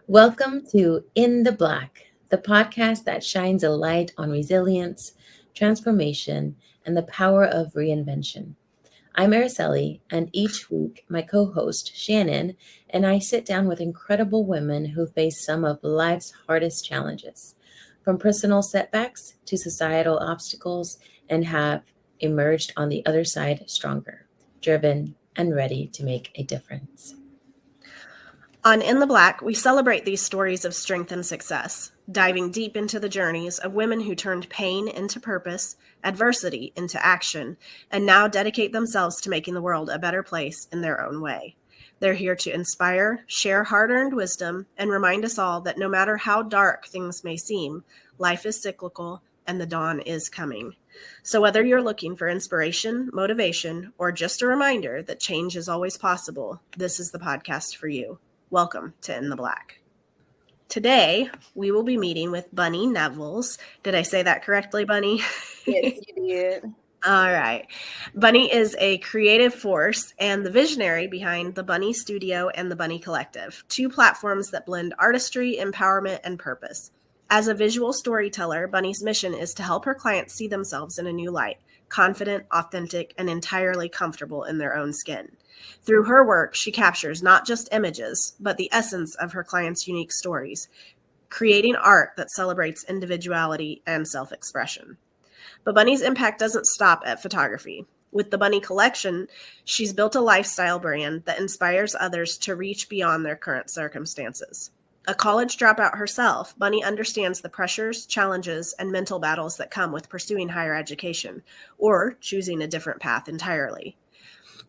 Welcome to In the Black, the podcast that shines a light on resilience, transformation, and the power of reinvention. I'm Araceli, and each week, my co host, Shannon, and I sit down with incredible women who face some of life's hardest challenges, from personal setbacks to societal obstacles, and have emerged on the other side stronger, driven, and ready to make a difference. On In the Black, we celebrate these stories of strength and success, diving deep into the journeys of women who turned pain into purpose, adversity into action, and now dedicate themselves to making the world a better place in their own way. They're here to inspire, share hard-earned wisdom, and remind us all that no matter how dark things may seem, life is cyclical and the dawn is coming. So whether you're looking for inspiration, motivation, or just a reminder that change is always possible, this is the podcast for you. Welcome to In the Black. Today, we will be meeting with Bunny Nevels. Did I say that correctly, Bunny? Yes, you did. All right. Bunny is a creative force and the visionary behind the Bunny Studio and the Bunny Collective, two platforms that blend artistry, empowerment, and purpose. As a visual storyteller, Bunny's mission is to help her clients see themselves in a new light, confident, authentic, and entirely comfortable in their own skin. Through her work, she captures not just images, but the essence of her clients' unique stories, creating art that celebrates individuality and self-expression. But Bunny's impact doesn't stop at photography. With the Bunny Collection, she's built a lifestyle brand that inspires others to reach beyond their current circumstances. A college dropout herself, Bunny understands the pressures, challenges, and mental battles that come with pursuing higher education or choosing a different path entirely.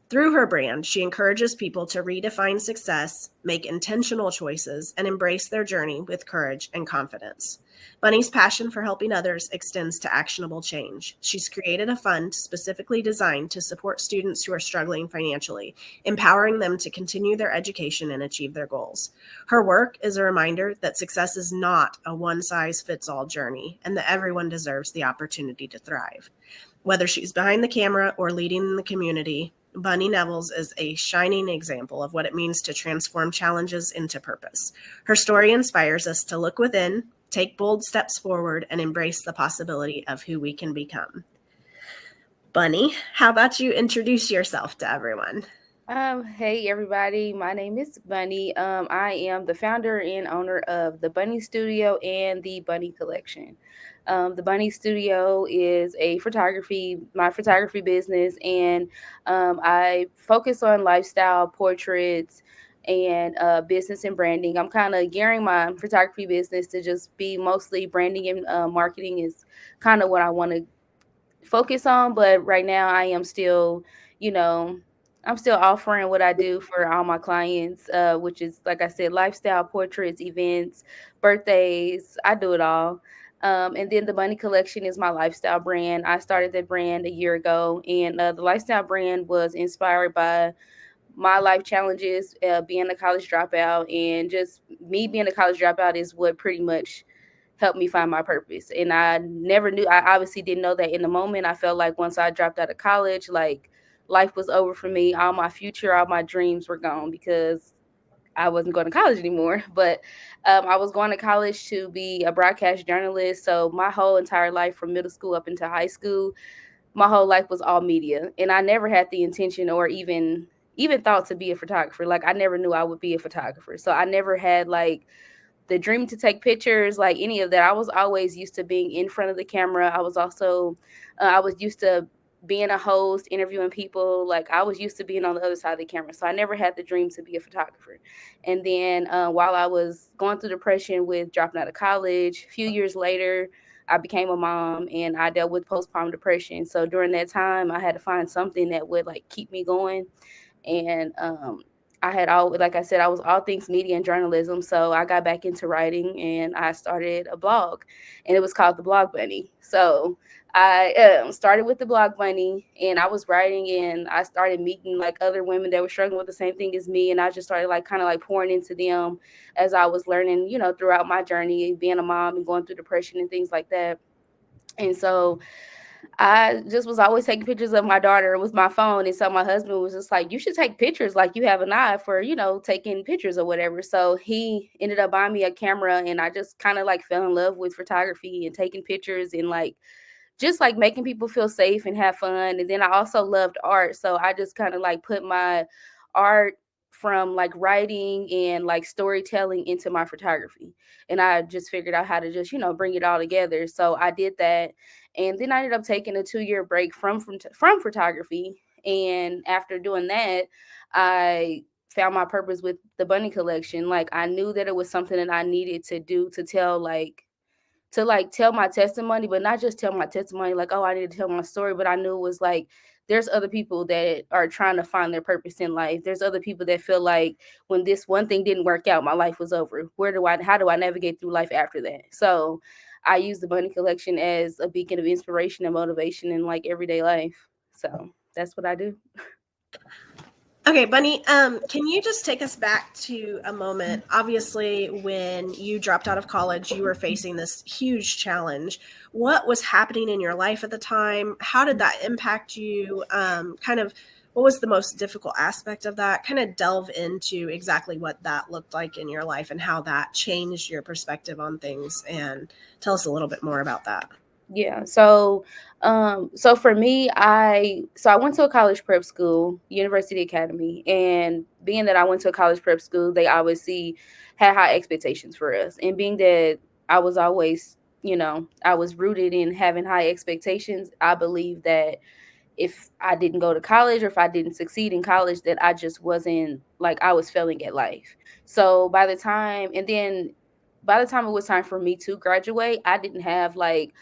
Through her brand, she encourages people to redefine success, make intentional choices, and embrace their journey with courage and confidence. Bunny's passion for helping others extends to actionable change. She's created a fund specifically designed to support students who are struggling financially, empowering them to continue their education and achieve their goals. Her work is a reminder that success is not a one-size-fits-all journey, and that everyone deserves the opportunity to thrive. Whether she's behind the camera or leading in the community, Bunny Nevels is a shining example of what it means to transform challenges into purpose. Her story inspires us to look within, take bold steps forward, and embrace the possibility of who we can become. Bunny, how about you introduce yourself to everyone? Hey everybody, my name is Bunny. I am the founder and owner of the Bunny Studio and the Bunny Collection. The Bunny Studio is my photography business, and I focus on lifestyle portraits and business and branding. I'm kind of gearing my photography business to just be mostly branding and marketing is kind of what I want to focus on. But right now, I am still, you know, I'm still offering what I do for all my clients, which is, like I said, lifestyle portraits, events, birthdays. I do it all. And then the Bunny Collection is my lifestyle brand. I started that brand a year ago, and the lifestyle brand was inspired by my life challenges, being a college dropout, and just me being a college dropout is what pretty much helped me find my purpose. And I never knew, I obviously didn't know that in the moment. I felt like once I dropped out of college, like life was over for me. All my future, all my dreams were gone because I wasn't going to college anymore. But I was going to college to be a broadcast journalist. So my whole entire life from middle school up into high school, my whole life was all media. And I never had the intention or even thought to be a photographer. Like I never knew I would be a photographer. So I never had like the dream to take pictures, like any of that. I was always used to being in front of the camera. I was also, I was used to being a host, interviewing people. Like I was used to being on the other side of the camera. So I never had the dream to be a photographer. And then while I was going through depression with dropping out of college, a few years later, I became a mom and I dealt with postpartum depression. So during that time, I had to find something that would like keep me going. And I had all, like I said, I was all things media and journalism. So I got back into writing and I started a blog, and it was called the Blog Bunny. So I started with the Blog Bunny, and I was writing, and I started meeting like other women that were struggling with the same thing as me. And I just started like kind of like pouring into them as I was learning, throughout my journey, being a mom and going through depression and things like that. And so I just was always taking pictures of my daughter with my phone. And so my husband was just like, you should take pictures. Like, you have an eye for, taking pictures or whatever. So he ended up buying me a camera, and I just kind of like fell in love with photography and taking pictures and like just like making people feel safe and have fun. And then I also loved art. So I just kind of like put my art from like writing and like storytelling into my photography. And I just figured out how to just, bring it all together. So I did that. And then I ended up taking a 2-year break from photography. And after doing that, I found my purpose with the bunny collection. Like, I knew that it was something that I needed to do to tell my testimony, but not just tell my testimony like, oh, I need to tell my story, but I knew it was like there's other people that are trying to find their purpose in life. There's other people that feel like when this one thing didn't work out, my life was over. How do I navigate through life after that? So I use the Bunny collection as a beacon of inspiration and motivation in like everyday life. So that's what I do. Okay, Bunny, can you just take us back to a moment? Obviously, when you dropped out of college, you were facing this huge challenge. What was happening in your life at the time? How did that impact you? Kind of, what was the most difficult aspect of that? Kind of delve into exactly what that looked like in your life and how that changed your perspective on things, and tell us a little bit more about that. Yeah. So for me, I went to a college prep school, University Academy, and being that I went to a college prep school, they obviously had high expectations for us. And being that I was always, I was rooted in having high expectations, I believe that if I didn't go to college or if I didn't succeed in college, that I just wasn't like I was failing at life. So by the time it was time for me to graduate, I didn't have like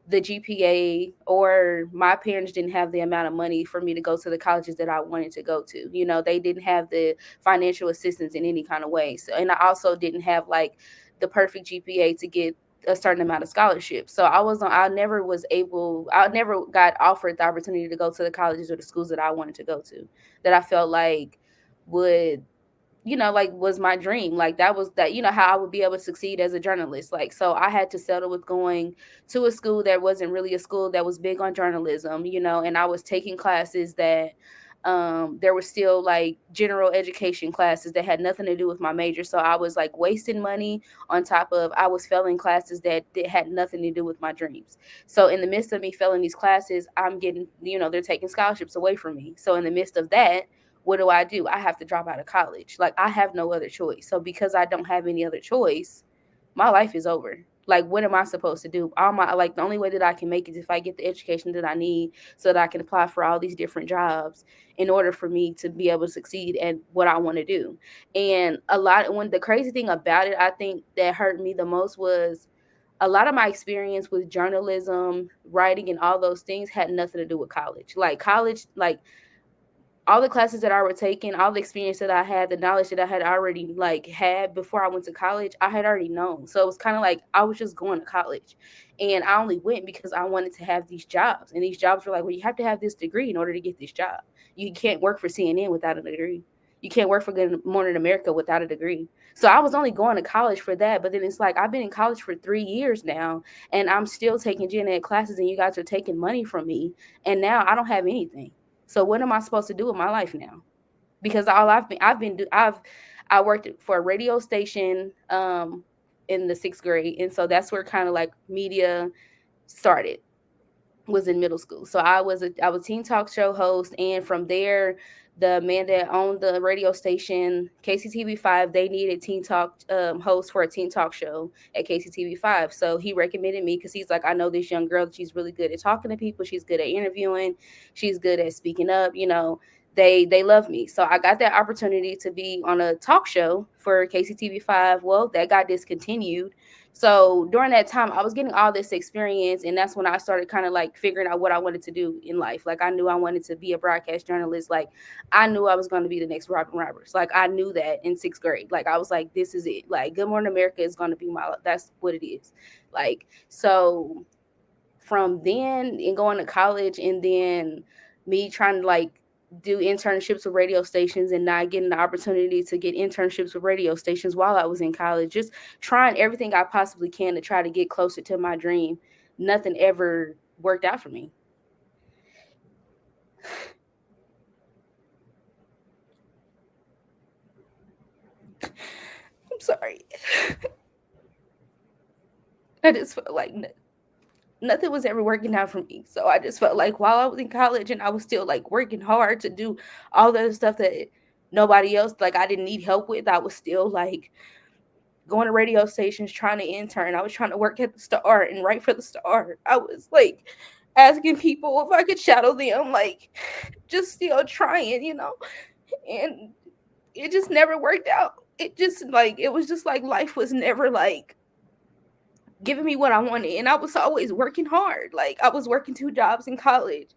the GPA, or my parents didn't have the amount of money for me to go to the colleges that I wanted to go to. They didn't have the financial assistance in any kind of way. So, and I also didn't have like the perfect GPA to get a certain amount of scholarships. So I never got offered the opportunity to go to the colleges or the schools that I wanted to go to, that I felt like would like was my dream. Like that was that, how I would be able to succeed as a journalist. Like, so I had to settle with going to a school that wasn't really a school that was big on journalism, and I was taking classes that there were still like general education classes that had nothing to do with my major. So I was like wasting money on top of I was failing classes that had nothing to do with my dreams. So in the midst of me failing these classes, I'm getting, they're taking scholarships away from me. So in the midst of that, what do? I have to drop out of college. Like, I have no other choice. So because I don't have any other choice, my life is over. Like, what am I supposed to do? The only way that I can make it is if I get the education that I need so that I can apply for all these different jobs in order for me to be able to succeed at what I want to do. And when the crazy thing about it, I think that hurt me the most was a lot of my experience with journalism, writing, and all those things had nothing to do with college. Like all the classes that I were taking, all the experience that I had, the knowledge that I had already like had before I went to college, I had already known. So it was kind of like I was just going to college, and I only went because I wanted to have these jobs. And these jobs were like, well, you have to have this degree in order to get this job. You can't work for CNN without a degree. You can't work for Good Morning America without a degree. So I was only going to college for that. But then it's like I've been in college for 3 years now, and I'm still taking gen ed classes, and you guys are taking money from me, and now I don't have anything. So what am I supposed to do with my life now? Because all I worked for a radio station in the 6th grade, and so that's where kind of like media started, was in middle school. So I was teen talk show host, and from there, the man that owned the radio station, KCTV 5, they needed teen talk host for a teen talk show at KCTV 5. So he recommended me because he's like, I know this young girl. She's really good at talking to people. She's good at interviewing. She's good at speaking up. They love me. So I got that opportunity to be on a talk show for KCTV 5. Well, that got discontinued. So during that time, I was getting all this experience, and that's when I started kind of like figuring out what I wanted to do in life. Like, I knew I wanted to be a broadcast journalist. Like, I knew I was going to be the next Robin Roberts. Like, I knew that in 6th grade. Like, I was like, this is it. Like, Good Morning America is going to be that's what it is. Like, so from then and going to college, and then me trying to like do internships with radio stations and not getting the opportunity to get internships with radio stations while I was in college, just trying everything I possibly can to try to get closer to my dream. Nothing ever worked out for me. I'm sorry. I just felt like nothing was ever working out for me. So I just felt like while I was in college and I was still like working hard to do all the other stuff that nobody else, like I didn't need help with, I was still like going to radio stations trying to intern. I was trying to work at the Star and write for the Star. I was like asking people if I could shadow them, like just still trying, and it just never worked out. It just like it was just like life was never like giving me what I wanted. And I was always working hard. Like I was working 2 jobs in college.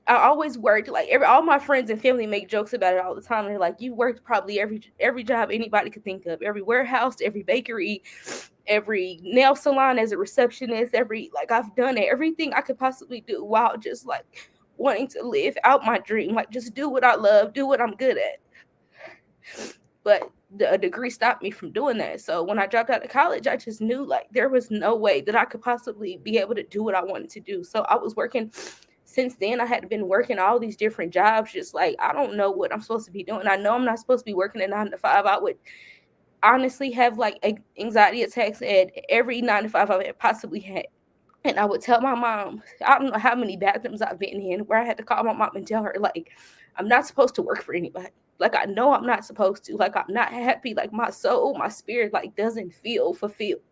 I always worked like all my friends and family make jokes about it all the time. They're like, you worked probably every job anybody could think of, every warehouse, every bakery, every nail salon as a receptionist, like I've done everything I could possibly do while just like wanting to live out my dream, like just do what I love, do what I'm good at. But a degree stopped me from doing that. So when I dropped out of college, I just knew like there was no way that I could possibly be able to do what I wanted to do. So I was working. Since then, I had been working all these different jobs, just like I don't know what I'm supposed to be doing. I know I'm not supposed to be working a 9 to 5. I would honestly have like anxiety attacks at every 9 to 5 I possibly had. And I would tell my mom, I don't know how many bathrooms I've been in where I had to call my mom and tell her, like, I'm not supposed to work for anybody. Like, I know I'm not supposed to. Like, I'm not happy. Like, my soul, my spirit, like, doesn't feel fulfilled.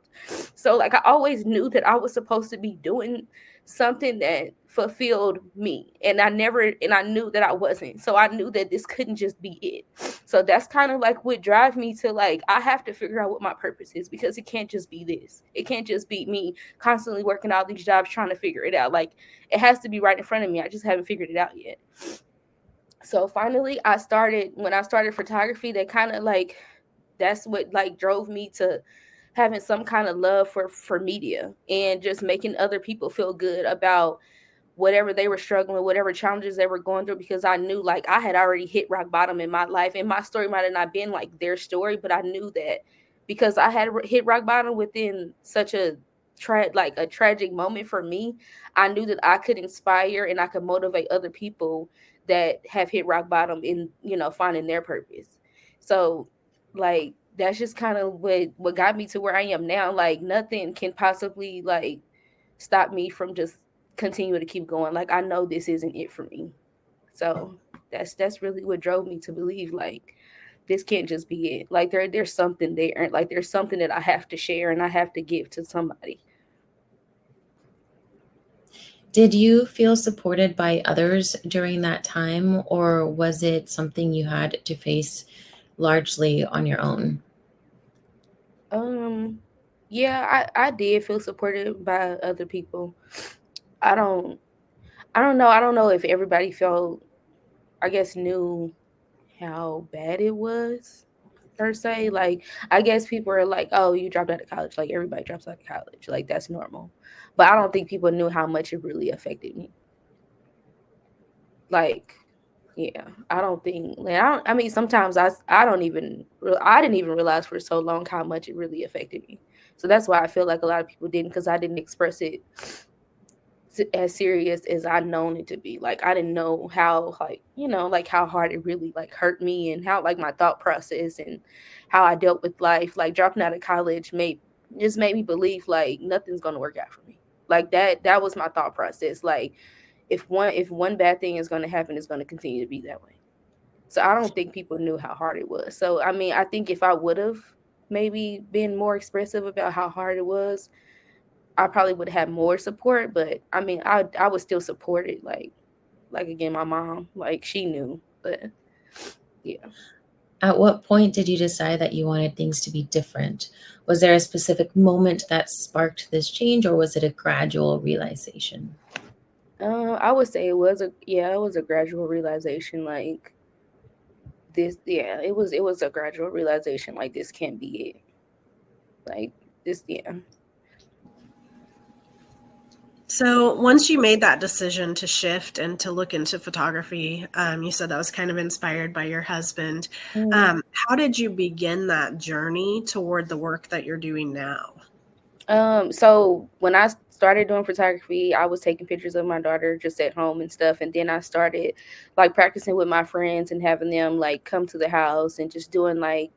So, like, I always knew that I was supposed to be doing something that fulfilled me. And I knew that I wasn't. So I knew that this couldn't just be it. So that's kind of like what drives me to like, I have to figure out what my purpose is, because it can't just be this. It can't just be me constantly working all these jobs trying to figure it out. Like it has to be right in front of me. I just haven't figured it out yet. So finally when I started photography, that kind of like, that's what like drove me to having some kind of love for media and just making other people feel good about whatever they were struggling with, whatever challenges they were going through, because I knew like I had already hit rock bottom in my life, and my story might have not been like their story, but I knew that because I had hit rock bottom within such a tragic moment for me, I knew that I could inspire and I could motivate other people that have hit rock bottom in, finding their purpose. So like that's just kind of what got me to where I am now. Like nothing can possibly like stop me from just continue to keep going. Like I know this isn't it for me. So that's really what drove me to believe like this can't just be it. Like there's something there. Like there's something that I have to share and I have to give to somebody. Did you feel supported by others during that time, or was it something you had to face largely on your own? Um yeah, I did feel supported by other people. I don't I don't know. I don't know if everybody felt, I guess, knew how bad it was per se. Like, I guess people are like, "Oh, you dropped out of college." Like everybody drops out of college. Like that's normal. But I don't think people knew how much it really affected me. Like, yeah, I don't think. Like, I mean, sometimes I don't even. I didn't even realize for so long how much it really affected me. So that's why I feel like a lot of people didn't, because I didn't express it as serious as I known it to be. Like I didn't know how, like, like how hard it really like hurt me, and how like my thought process and how I dealt with life. Like dropping out of college made me believe like nothing's gonna work out for me. Like that was my thought process. Like if one bad thing is gonna happen, it's gonna continue to be that way. So I don't think people knew how hard it was. So I mean, I think if I would have maybe been more expressive about how hard it was, I probably would have more support. But I mean, I was still supported. Like again, my mom, like she knew, but yeah. At what point did you decide that you wanted things to be different? Was there a specific moment that sparked this change, or was it a gradual realization? I would say it was a gradual realization. Like this, yeah, it was a gradual realization. Like this can't be it. Like this, yeah. So once you made that decision to shift and to look into photography, you said that was kind of inspired by your husband. Mm. How did you begin that journey toward the work that you're doing now? So when I started doing photography, I was taking pictures of my daughter just at home and stuff, and then I started like practicing with my friends and having them like come to the house and just doing like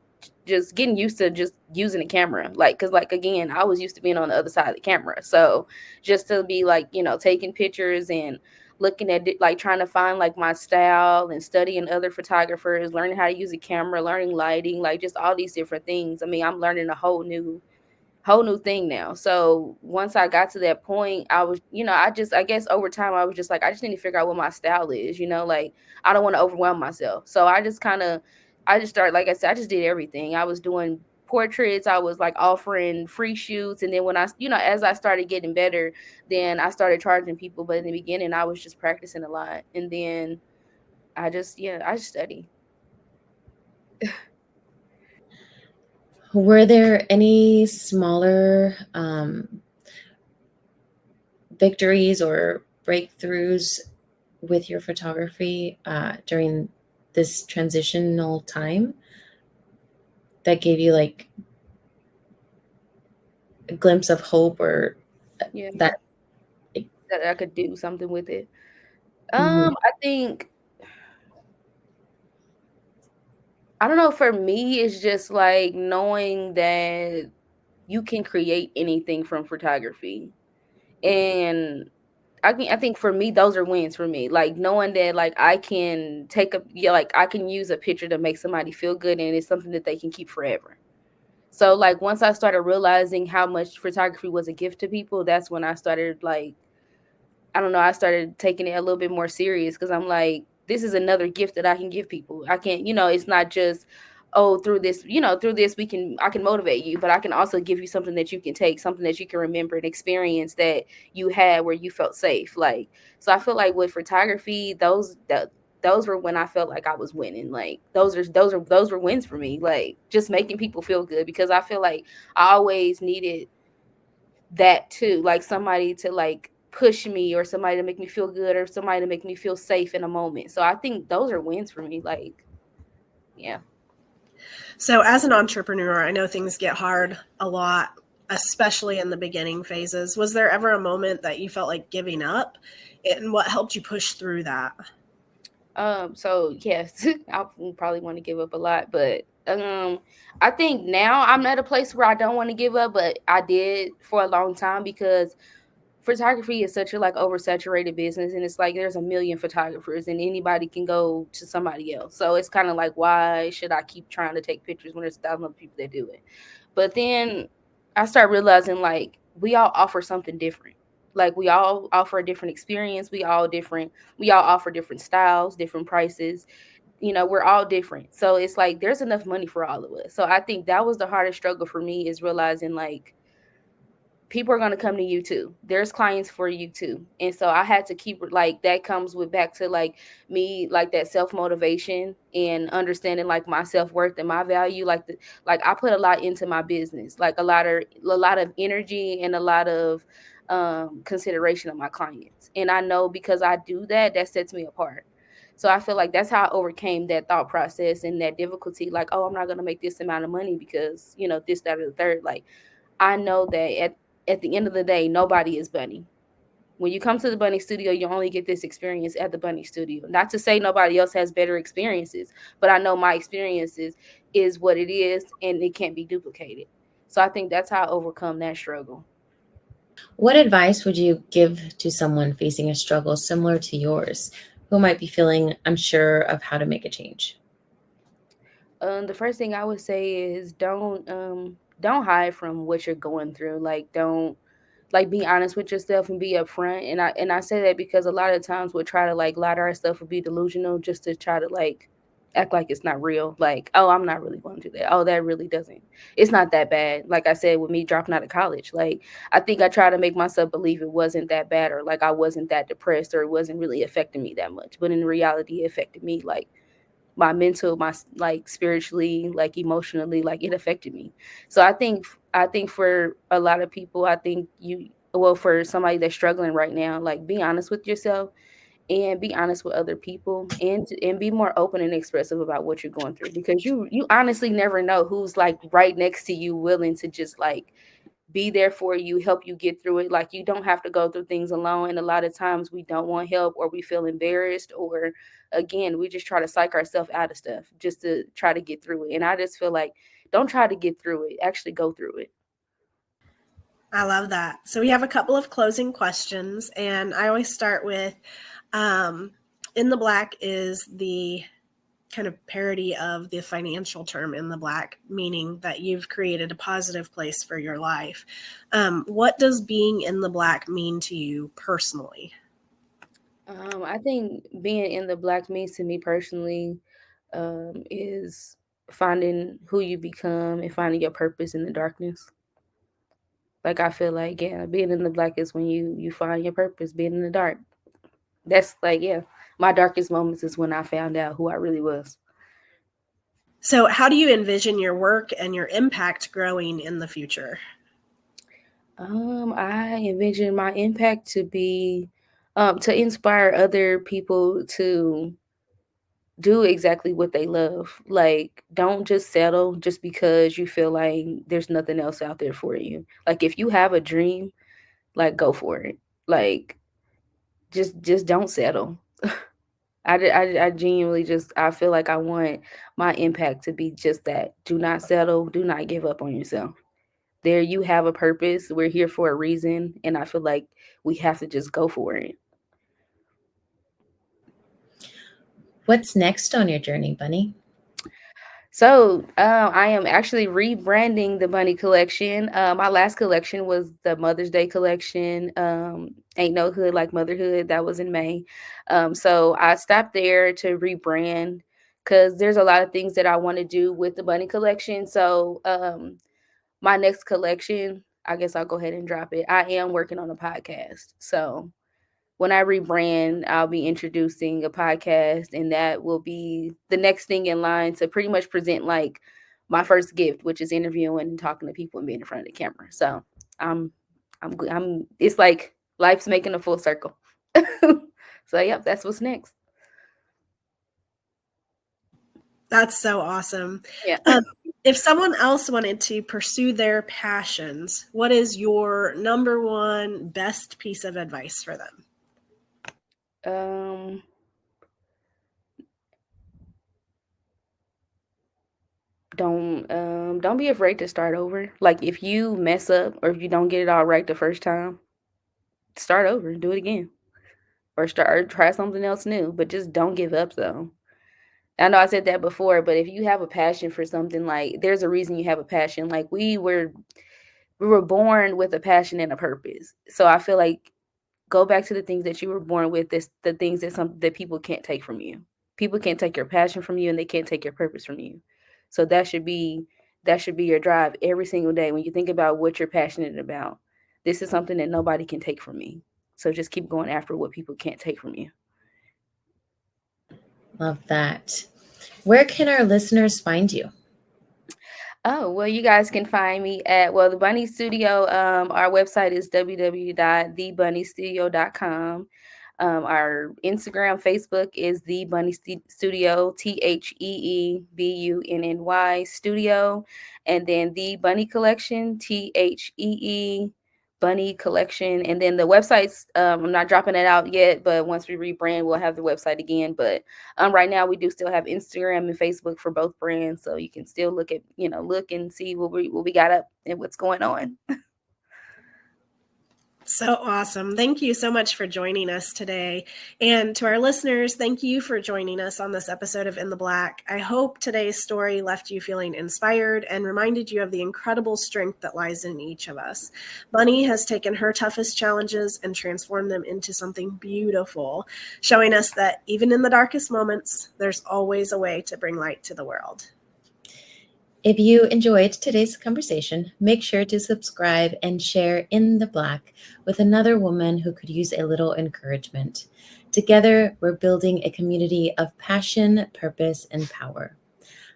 just getting used to just using a camera, like because like again I was used to being on the other side of the camera, so just to be like taking pictures and looking at it, like trying to find like my style and studying other photographers, learning how to use a camera, learning lighting, like just all these different things. I mean, I'm learning a whole new thing now. So once I got to that point, I was, I guess over time I was just like, I just need to figure out what my style is, like I don't want to overwhelm myself. So I just started, like I said, I just did everything. I was doing portraits, I was like offering free shoots. And then when as I started getting better, then I started charging people. But in the beginning, I was just practicing a lot. And then I just study. Were there any smaller victories or breakthroughs with your photography during this transitional time that gave you like a glimpse of hope or Yeah. that? That I could do something with it. Mhm. I think I don't know. For me, it's just like knowing that you can create anything from photography, and I think for me, those are wins for me. Like knowing that, like I can like I can use a picture to make somebody feel good, and it's something that they can keep forever. So like once I started realizing how much photography was a gift to people, that's when I started like I don't know, I started taking it a little bit more serious because I'm like, this is another gift that I can give people. I can't, it's not just, oh, through this I can motivate you, but I can also give you something that you can take, something that you can remember, an experience that you had where you felt safe. Like, so I feel like with photography, those were when I felt like I was winning. Like those were wins for me. Like just making people feel good because I feel like I always needed that too, like somebody to like push me or somebody to make me feel good or somebody to make me feel safe in a moment. So I think those are wins for me. Like, yeah. So, as an entrepreneur, I know things get hard a lot, especially in the beginning phases. Was there ever a moment that you felt like giving up? And what helped you push through that? So yes, I probably want to give up a lot, but I think now I'm at a place where I don't want to give up, but I did for a long time because photography is such a like oversaturated business, and it's like there's a million photographers and anybody can go to somebody else. So it's kind of like, why should I keep trying to take pictures when there's 1,000 other people that do it? But then I start realizing like we all offer something different. Like we all offer a different experience, we all offer different styles, different prices. We're all different, so it's like there's enough money for all of us. So I think that was the hardest struggle for me, is realizing like people are going to come to you too. There's clients for you too. And so I had to keep like that comes with back to like me, like that self motivation and understanding like my self worth and my value. Like I put a lot into my business, like a lot of energy and a lot of consideration of my clients. And I know because I do that, that sets me apart. So I feel like that's how I overcame that thought process and that difficulty. Like, oh, I'm not going to make this amount of money because, this, that, or the third. Like, I know that at the end of the day, nobody is Bunny. When you come to the Bunny Studio, you only get this experience at the Bunny Studio. Not to say nobody else has better experiences, but I know my experiences is what it is and it can't be duplicated. So I think that's how I overcome that struggle. What advice would you give to someone facing a struggle similar to yours who might be feeling unsure of how to make a change? The first thing I would say is don't hide from what you're going through. Like don't like be honest with yourself and be upfront. And I say that because a lot of times we'll try to like lie to ourselves or be delusional just to try to like act like it's not real. Like, oh, I'm not really going through that. Oh, that really doesn't. It's not that bad. Like I said, with me dropping out of college, like I think I try to make myself believe it wasn't that bad or like I wasn't that depressed or it wasn't really affecting me that much. But in reality, it affected me like my mental, my like spiritually, like emotionally, like it affected me. So I think for a lot of people, I think for somebody that's struggling right now, like be honest with yourself and be honest with other people and be more open and expressive about what you're going through because you honestly never know who's like right next to you willing to just like be there for you, help you get through it. Like, you don't have to go through things alone. And a lot of times we don't want help, or we feel embarrassed, or again, we just try to psych ourselves out of stuff just to try to get through it. And I just feel like, don't try to get through it, actually go through it. I love that. So we have a couple of closing questions, and I always start with in the black is the kind of parody of the financial term in the black, meaning that you've created a positive place for your life. What does being in the black mean to you personally? I think being in the black means to me personally is finding who you become and finding your purpose in the darkness. Like, I feel like, yeah, being in the black is when you find your purpose. Being in the dark, that's like, yeah, my darkest moments is when I found out who I really was. So how do you envision your work and your impact growing in the future? I envision my impact to be to inspire other people to do exactly what they love. Like, don't just settle just because you feel like there's nothing else out there for you. Like, if you have a dream, like, go for it. Like, just don't settle. I genuinely just, I feel like I want my impact to be just that. Do not settle. Do not give up on yourself. There, you have a purpose. We're here for a reason, and I feel like we have to just go for it. What's next on your journey, Bunny? So I am actually rebranding the Bunny collection. My last collection was the Mother's Day collection. Ain't No Hood Like Motherhood. That was in May. So I stopped there to rebrand because there's a lot of things that I want to do with the Bunny collection. So my next collection, I guess I'll go ahead and drop it. I am working on a podcast. So when I rebrand, I'll be introducing a podcast, and that will be the next thing in line to pretty much present like my first gift, which is interviewing and talking to people and being in front of the camera. So I'm, I'm. It's like life's making a full circle. So yep, that's what's next. That's so awesome. Yeah. If someone else wanted to pursue their passions, what is your number one best piece of advice for them? Um, don't be afraid to start over. Like, if you mess up or if you don't get it all right the first time, start over, do it again, or start or try something else new. But just don't give up though. I know I said that before, but if you have a passion for something, like, there's a reason you have a passion. Like, we were born with a passion and a purpose. So I feel like, go back to the things that you were born with. This the things that people can't take from you. People can't take your passion from you, and they can't take your purpose from you. So that should be your drive every single day when you think about what you're passionate about. This is something that nobody can take from me. So just keep going after what people can't take from you. Love that. Where can our listeners find you? Oh, well, you guys can find me at, well, the Bunny Studio. Our website is www.thebunnystudio.com. Our Instagram, Facebook is The Bunny Studio, TheeBunny Studio. And then The Bunny Collection, TheeBunny Collection. And then the websites, I'm not dropping it out yet, but once we rebrand, we'll have the website again. But right now, we do still have Instagram and Facebook for both brands, so you can still look and see what we got up and what's going on. So awesome. Thank you so much for joining us today. And to our listeners, thank you for joining us on this episode of In the Black. I hope today's story left you feeling inspired and reminded you of the incredible strength that lies in each of us. Bunny has taken her toughest challenges and transformed them into something beautiful, showing us that even in the darkest moments, there's always a way to bring light to the world. If you enjoyed today's conversation, make sure to subscribe and share In the Black with another woman who could use a little encouragement. Together, we're building a community of passion, purpose, and power.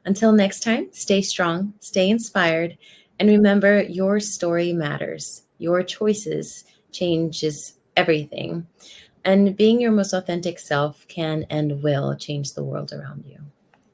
Until next time, stay strong, stay inspired, and remember, your story matters. Your choices changes everything. And being your most authentic self can and will change the world around you.